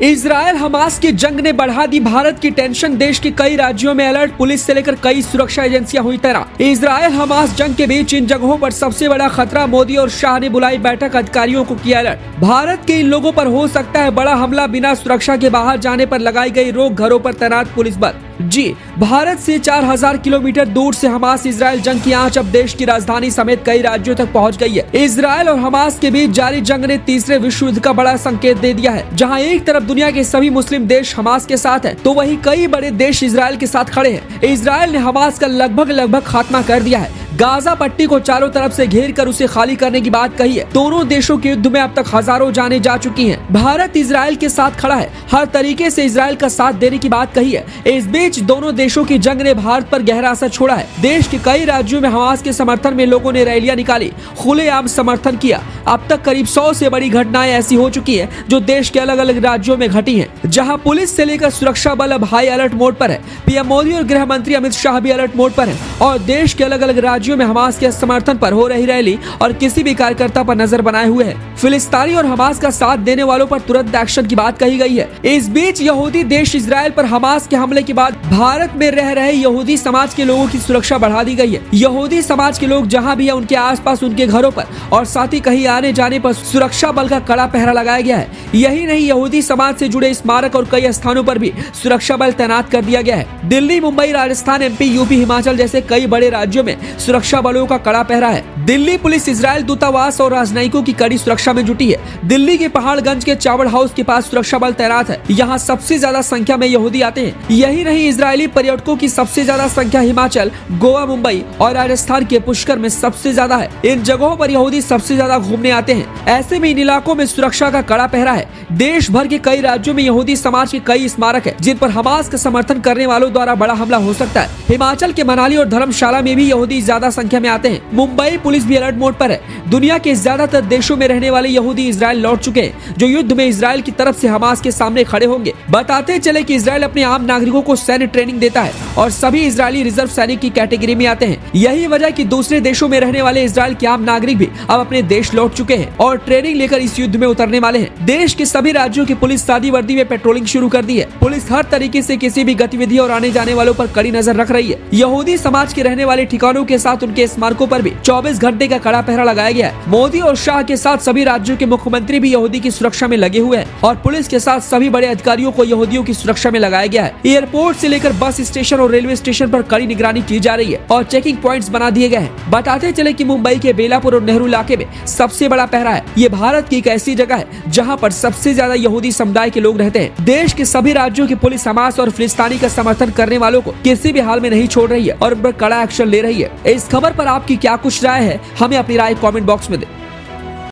Israel Hamas की जंग ने बढ़ा दी भारत की टेंशन। देश के कई राज्यों में अलर्ट, पुलिस से लेकर कई सुरक्षा एजेंसियां हुई तैनात। इजरायल हमास जंग के बीच इन जगहों पर सबसे बड़ा खतरा। मोदी और शाह ने बुलाई बैठक, अधिकारियों को किया अलर्ट। भारत के इन लोगों पर हो सकता है बड़ा हमला। बिना सुरक्षा के बाहर जाने पर लगाई गई रोक, घरों पर तैनात पुलिस बल। जी, भारत से 4000 किलोमीटर दूर से हमास इजरायल जंग की आंच अब देश की राजधानी समेत कई राज्यों तक पहुंच गई है। इजरायल और हमास के बीच जारी जंग ने तीसरे विश्व युद्ध का बड़ा संकेत दे दिया है। जहां एक तरफ दुनिया के सभी मुस्लिम देश हमास के साथ है, तो वहीं कई बड़े देश इजरायल के साथ खड़े हैं। इजरायल ने हमास का लगभग खात्मा कर दिया है। गाजा पट्टी को चारों तरफ से घेर कर उसे खाली करने की बात कही है। दोनों देशों के युद्ध में अब तक हजारों जानें जा चुकी हैं। भारत इजरायल के साथ खड़ा है, हर तरीके से इजरायल का साथ देने की बात कही है। इस बीच दोनों देशों की जंग ने भारत पर गहरा असर छोड़ा है। देश के कई राज्यों में हमास के समर्थन में लोगों ने रैलियां निकाली, खुलेआम समर्थन किया। अब तक करीब 100 से बड़ी घटनाएं ऐसी हो चुकी है जो देश के अलग अलग राज्यों में घटी है, जहाँ पुलिस से लेकर सुरक्षा बल अब हाई अलर्ट मोड पर है। पीएम मोदी और गृह मंत्री अमित शाह भी अलर्ट मोड पर है और देश के अलग अलग राज्यों में हमास के समर्थन पर हो रही रैली और किसी भी कार्यकर्ता पर नजर बनाए हुए है। फिलिस्तीनी और हमास का साथ देने वालों पर तुरंत एक्शन की बात कही गई है। इस बीच यहूदी देश इजरायल पर हमास के हमले के बाद भारत में रह रहे यहूदी समाज के लोगों की सुरक्षा बढ़ा दी गई है। यहूदी समाज के लोग जहां भी है, उनके आसपास, उनके घरों पर और साथ ही कहीं आने जाने पर सुरक्षा बल का कड़ा पहरा लगाया गया है। यही नहीं, यहूदी समाज से जुड़े स्मारक और कई स्थानों पर भी सुरक्षा बल तैनात कर दिया गया है। दिल्ली, मुंबई, राजस्थान, एमपी, यूपी, हिमाचल जैसे कई बड़े राज्यों में सुरक्षा बलों का कड़ा पहरा है। दिल्ली पुलिस इजरायल दूतावास और राजनयिकों की कड़ी सुरक्षा में जुटी है। दिल्ली के पहाड़गंज के चावल हाउस के पास सुरक्षा बल तैनात है। यहाँ सबसे ज्यादा संख्या में यहूदी आते हैं। यही नहीं, इजरायली पर्यटकों की सबसे ज्यादा संख्या हिमाचल, गोवा, मुंबई और राजस्थान के पुष्कर में सबसे ज्यादा है। इन जगहों पर यहूदी सबसे ज्यादा घूमने आते हैं। ऐसे में इन इलाकों में सुरक्षा का कड़ा पहरा है। देश भर के कई राज्यों में यहूदी समाज के कई स्मारक है, जिन पर हमास का समर्थन करने वालों द्वारा बड़ा हमला हो सकता है। हिमाचल के मनाली और धर्मशाला में भी यहूदी ज्यादा संख्या में आते हैं। मुंबई पुलिस भी अलर्ट मोड पर है। दुनिया के ज्यादातर देशों में रहने वाले यहूदी इजरायल लौट चुके हैं, जो युद्ध में इजरायल की तरफ से हमास के सामने खड़े होंगे। बताते चले कि इजरायल अपने आम नागरिकों को सैन्य ट्रेनिंग देता है और सभी इजरायली रिजर्व सैनिक की कैटेगरी में आते हैं। यही वजह कि दूसरे देशों में रहने वाले इजरायल के आम नागरिक भी अब अपने देश लौट चुके हैं और ट्रेनिंग लेकर इस युद्ध में उतरने वाले हैं। देश के सभी राज्यों की पुलिस सादी वर्दी में पेट्रोलिंग शुरू कर दी है। पुलिस हर तरीके से किसी भी गतिविधि और आने जाने वालों पर कड़ी नजर रख रही है। यहूदी समाज के रहने वाले ठिकानों के साथ उनके स्मारकों पर भी 24 घंटे का कड़ा पहरा लगाया गया है। मोदी और शाह के साथ सभी राज्यों के मुख्यमंत्री भी यहूदी की सुरक्षा में लगे हुए हैं और पुलिस के साथ सभी बड़े अधिकारियों को यहूदियों की सुरक्षा में लगाया गया है। एयरपोर्ट से लेकर बस स्टेशन और रेलवे स्टेशन पर कड़ी निगरानी की जा रही है और चेकिंग पॉइंट्स बना दिए गए हैं। बताते चले कि मुंबई के बेलापुर और नेहरू इलाके में सबसे बड़ा पहरा है। ये भारत की एक ऐसी जगह है जहाँ पर सबसे ज्यादा यहूदी समुदाय के लोग रहते हैं। देश के सभी राज्यों की पुलिस हमास और फिलिस्तीनी का समर्थन करने वालों को किसी भी हाल में नहीं छोड़ रही है और उन पर कड़ा एक्शन ले रही है। इस खबर पर आपकी क्या कुछ राय है, हमें अपनी राय कमेंट बॉक्स में दें।